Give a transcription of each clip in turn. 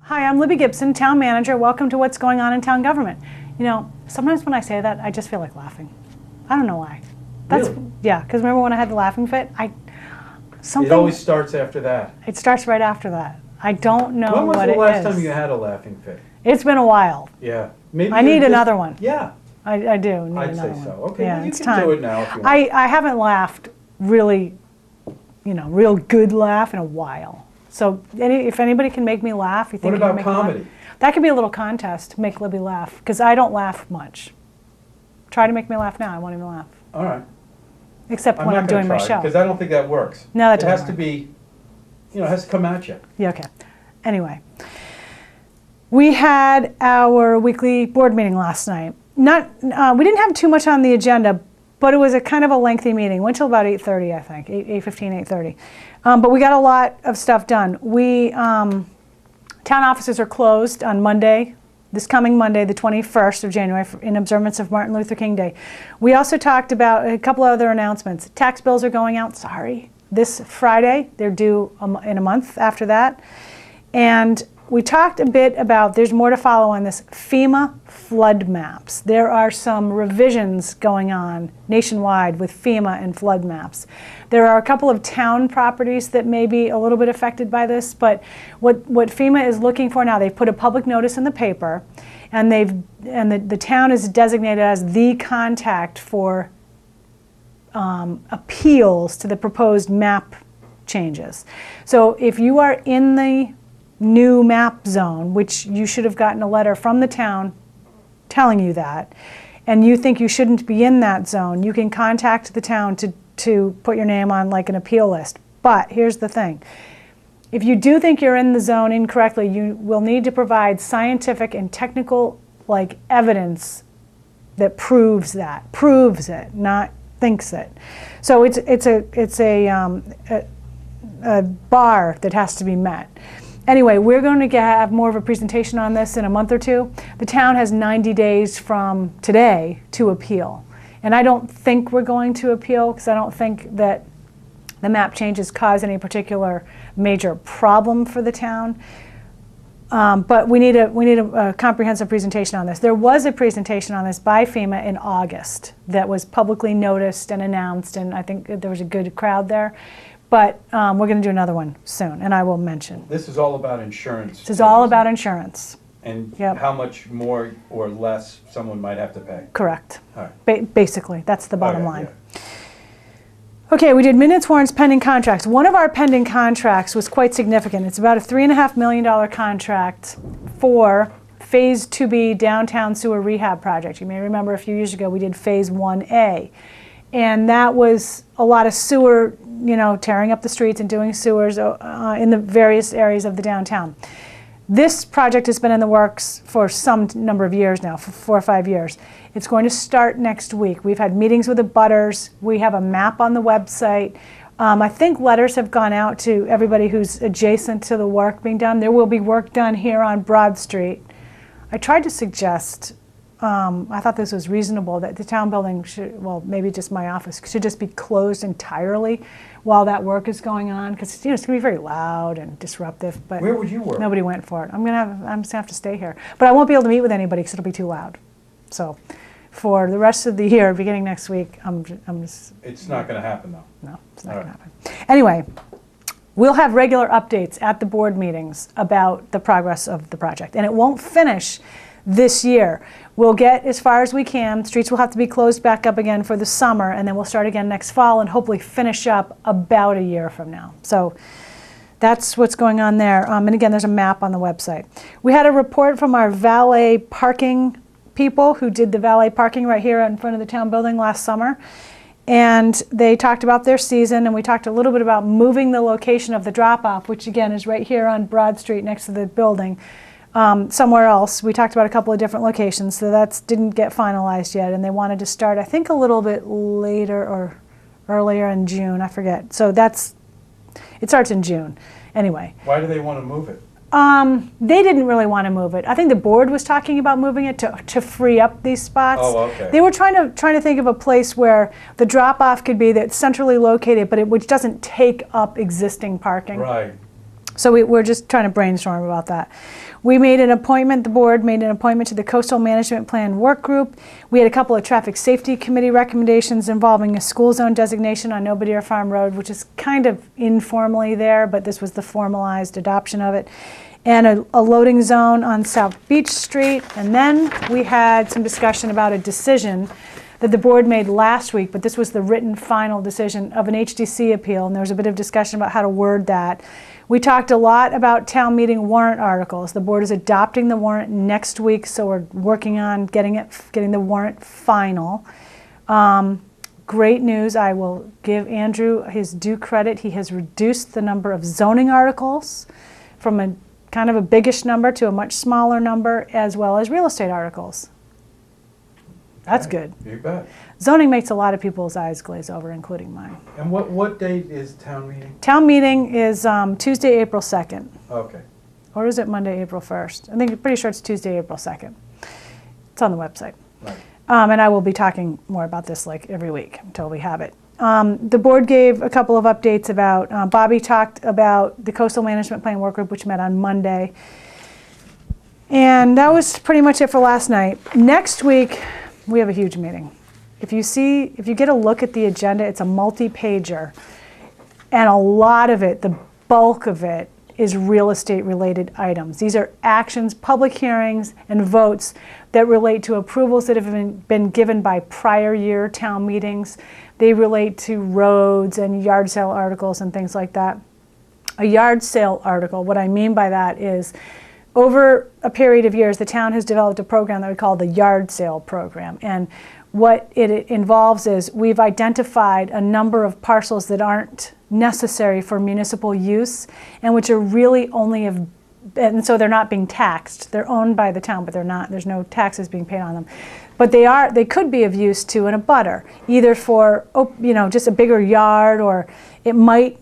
Hi, I'm Libby Gibson, Town Manager. Welcome to What's Going On in Town Government. You know, sometimes when I say that, I just feel like laughing. I don't know why. Really? Yeah, because remember when I had the laughing fit? It always starts after that. It starts right after that. I don't know When was what the it last is. time you had a laughing fit? It's been a while. Yeah. Maybe I need another one. Yeah. I do need I'd another say one. so. Okay, Yeah, well, you it's can time. do it now if you want. I haven't laughed really, real good laugh in a while. So if anybody can make me laugh, you think What you can about make me laugh? comedy? That could be a little contest, make Libby laugh, because I don't laugh much. Try to make me laugh now, I won't even laugh. All right. Except when I'm doing my show. Because I don't think that works. No, that doesn't It has to work. be, it has to come at you. Yeah, okay. Anyway, we had our weekly board meeting last night. We didn't have too much on the agenda, but it was a kind of a lengthy meeting. Went till about 8:30, I think, 8:15, 8:30. But we got a lot of stuff done. Town offices are closed on Monday, this coming Monday, the 21st of January, in observance of Martin Luther King Day. We also talked about a couple other announcements. Tax bills are going out, this Friday. They're due in a month after that. And we talked a bit about, there's more to follow on this, FEMA flood maps. There are some revisions going on nationwide with FEMA and flood maps. There are a couple of town properties that may be a little bit affected by this, but what FEMA is looking for now, they've put a public notice in the paper, and the town is designated as the contact for appeals to the proposed map changes. So if you are in the new map zone, which you should have gotten a letter from the town telling you that, and you think you shouldn't be in that zone, you can contact the town to put your name on like an appeal list. But here's the thing. If you do think you're in the zone incorrectly, you will need to provide scientific and technical evidence that proves it, not thinks it. So it's a bar that has to be met. Anyway, we're going to have more of a presentation on this in a month or two. The town has 90 days from today to appeal. And I don't think we're going to appeal because I don't think that the map changes cause any particular major problem for the town. But we need a comprehensive presentation on this. There was a presentation on this by FEMA in August that was publicly noticed and announced, and I think there was a good crowd there. But we're going to do another one soon, and I will mention. This is all about insurance. This is all about insurance. And Yep. how much more or less someone might have to pay. Correct. All right. Basically, that's the bottom Okay, line. yeah. Okay, we did minutes, warrants, pending contracts. One of our pending contracts was quite significant. It's about a $3.5 million contract for Phase 2B Downtown Sewer Rehab Project. You may remember a few years ago we did Phase 1A. And that was a lot of sewer, tearing up the streets and doing sewers in the various areas of the downtown. This project has been in the works for some number of years now, for 4 or 5 years. It's going to start next week. We've had meetings with the butters. We have a map on the website. I think letters have gone out to everybody who's adjacent to the work being done. There will be work done here on Broad Street. I tried to suggest, I thought this was reasonable, that the town building should, well, maybe just my office, should just be closed entirely while that work is going on, because it's going to be very loud and disruptive. But Where would you work? Nobody went for it. I'm just going to have to stay here. But I won't be able to meet with anybody because it'll be too loud. So for the rest of the year, beginning next week, I'm just... It's not going to happen, though. No, it's not going to happen. Anyway, we'll have regular updates at the board meetings about the progress of the project. And it won't finish this year. We'll get as far as we can. Streets will have to be closed back up again for the summer, and then we'll start again next fall and hopefully finish up about a year from now. So that's what's going on there. And again, there's a map on the website. We had a report from our valet parking people who did the valet parking right here in front of the town building last summer. And they talked about their season, and we talked a little bit about moving the location of the drop-off, which again is right here on Broad Street next to the building, somewhere else. We talked about a couple of different locations, so that didn't get finalized yet, and they wanted to start, I think, a little bit later or earlier in June, I forget. So it starts in June. Anyway. Why do they want to move it? They didn't really want to move it. I think the board was talking about moving it to free up these spots. Oh, okay. They were trying to think of a place where the drop-off could be that's centrally located, but which doesn't take up existing parking. Right. So we're just trying to brainstorm about that. We made an appointment, the board made an appointment to the Coastal Management Plan Work Group. We had a couple of Traffic Safety Committee recommendations involving a school zone designation on Nobodere Farm Road, which is kind of informally there, but this was the formalized adoption of it, and a loading zone on South Beach Street. And then we had some discussion about a decision that the board made last week, but this was the written final decision of an HDC appeal, and there was a bit of discussion about how to word that. We talked a lot about town meeting warrant articles. The board is adopting the warrant next week, so we're working on getting the warrant final. Great news, I will give Andrew his due credit. He has reduced the number of zoning articles from a kind of a biggish number to a much smaller number, as well as real estate articles. That's good. You bet. Zoning makes a lot of people's eyes glaze over, including mine. And what date is town meeting? Town meeting is Tuesday, April 2nd. Okay. Or is it Monday, April 1st? I think I'm pretty sure it's Tuesday, April 2nd. It's on the website. Right. And I will be talking more about this like every week until we have it. The board gave a couple of updates about, Bobby talked about the Coastal Management Plan Work Group, which met on Monday. And that was pretty much it for last night. Next week, we have a huge meeting. If you get a look at the agenda, it's a multi-pager. And a lot of it, the bulk of it, is real estate related items. These are actions, public hearings, and votes that relate to approvals that have been given by prior year town meetings. They relate to roads and yard sale articles and things like that. A yard sale article, what I mean by that is, over a period of years, the town has developed a program that we call the yard sale program. And what it involves is we've identified a number of parcels that aren't necessary for municipal use and which are really only of, and so they're not being taxed. They're owned by the town, but they're not, there's no taxes being paid on them. But they could be of use to an abutter, either for, just a bigger yard, or it might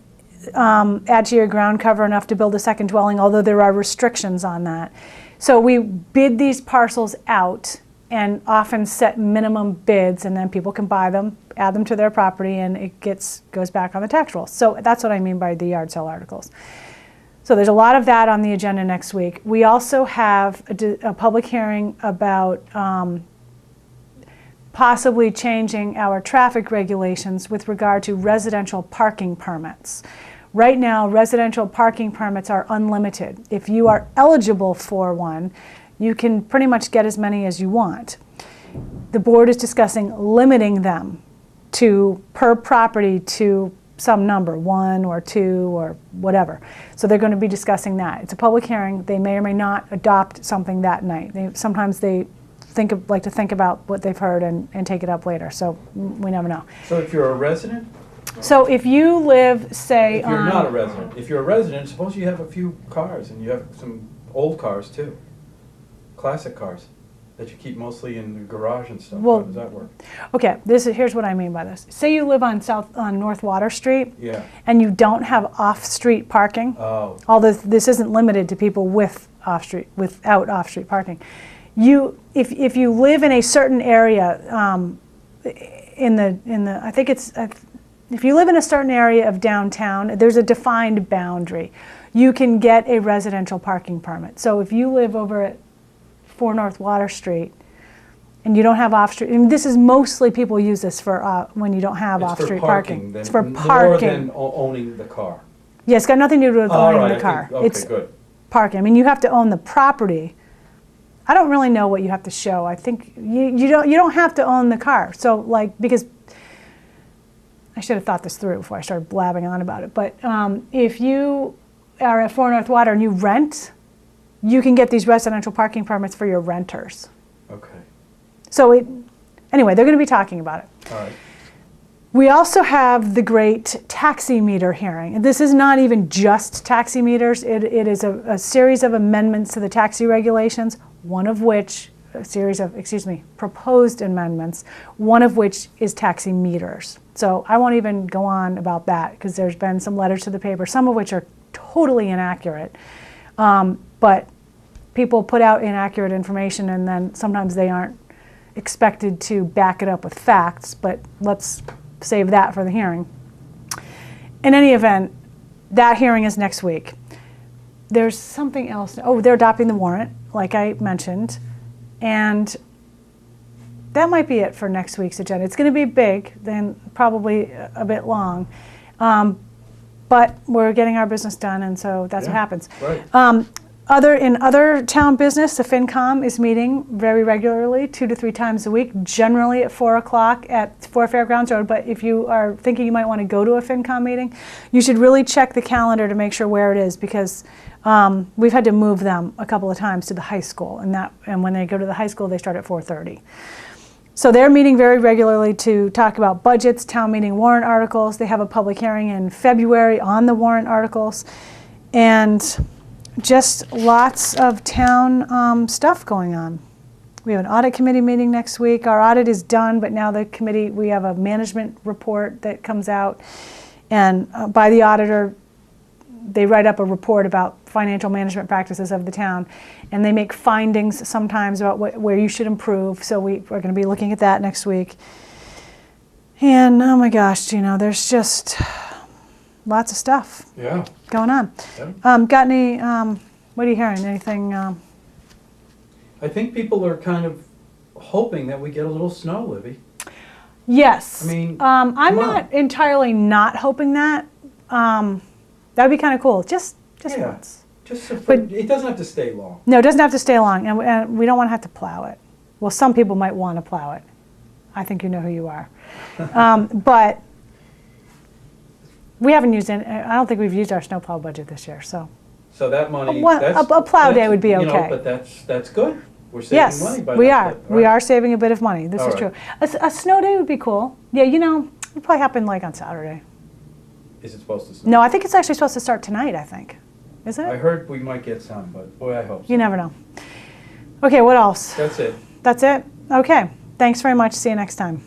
add to your ground cover enough to build a second dwelling, although there are restrictions on that. So we bid these parcels out and often set minimum bids, and then people can buy them, add them to their property, and it goes back on the tax roll. So that's what I mean by the yard sale articles. So there's a lot of that on the agenda next week. We also have a public hearing about possibly changing our traffic regulations with regard to residential parking permits. Right now, residential parking permits are unlimited. If you are eligible for one, you can pretty much get as many as you want. The board is discussing limiting them per property to some number, 1 or 2 or whatever. So they're going to be discussing that. It's a public hearing. They may or may not adopt something that night. Sometimes they like to think about what they've heard and take it up later. So we never know. So if you're a resident? So if you live, say, if you're not a resident. If you're a resident, suppose you have a few cars, and you have some old cars too. Classic cars that you keep mostly in the garage and stuff. Well, how does that work? Okay, here's what I mean by this. Say you live on North Water Street, Yeah. and you don't have off-street parking. Oh. Although this isn't limited to people without off-street parking. If you live in a certain area, if you live in a certain area of downtown, there's a defined boundary. You can get a residential parking permit. So if you live over at 4 North Water Street and you don't have off-street, and this is mostly people use this for when you don't have off-street parking. It's for parking. More than owning the car. Yeah, it's got nothing to do with owning the car. Okay, good. Parking. I mean, you have to own the property. I don't really know what you have to show. I think you don't have to own the car. So because I should have thought this through before I started blabbing on about it. But if you are at 4 North Water and you rent, you can get these residential parking permits for your renters. Okay. So anyway, they're going to be talking about it. All right. We also have the great taxi meter hearing. And this is not even just taxi meters. It is a series of amendments to the taxi regulations, one of which, proposed amendments, one of which is taxi meters. So I won't even go on about that because there's been some letters to the paper, some of which are totally inaccurate. But people put out inaccurate information and then sometimes they aren't expected to back it up with facts, but let's save that for the hearing. In any event, that hearing is next week. there's something else. Oh, they're adopting the warrant, like I mentioned. And that might be it for next week's agenda. It's going to be big, then probably a bit long. But we're getting our business done, and so that's what happens. Right. In other town business, the FinCom is meeting very regularly, 2 to 3 times a week, generally at 4 o'clock at 4 Fairgrounds Road. But if you are thinking you might want to go to a FinCom meeting, you should really check the calendar to make sure where it is, because we've had to move them a couple of times to the high school, and when they go to the high school, they start at 4:30. So they're meeting very regularly to talk about budgets, town meeting warrant articles. They have a public hearing in February on the warrant articles, and just lots of town stuff going on. We have an audit committee meeting next week. Our audit is done, but now the committee, we have a management report that comes out, and by the auditor, they write up a report about financial management practices of the town, and they make findings sometimes about where you should improve. So we're going to be looking at that next week. And oh my gosh, there's just lots of stuff going on. Yeah. Got any, what are you hearing? Anything? I think people are kind of hoping that we get a little snow, Libby. Yes. I mean, I'm not entirely not hoping that. That would be kind of cool. Just once. But it doesn't have to stay long. No, it doesn't have to stay long, and we don't want to have to plow it. Well, some people might want to plow it. I think you know who you are. But we haven't used any. I don't think we've used our snowplow budget this year. So that money, a plow day would be okay. But that's good. We're saving money by that. We are. Right. We are saving a bit of money. This is All true. A snow day would be cool. Yeah, it'll probably happen like on Saturday. Is it supposed to snow? No, I think it's actually supposed to start tonight, I think. Is it? I heard we might get some, but boy, I hope so. You never know. Okay, what else? That's it. That's it? Okay. Thanks very much. See you next time.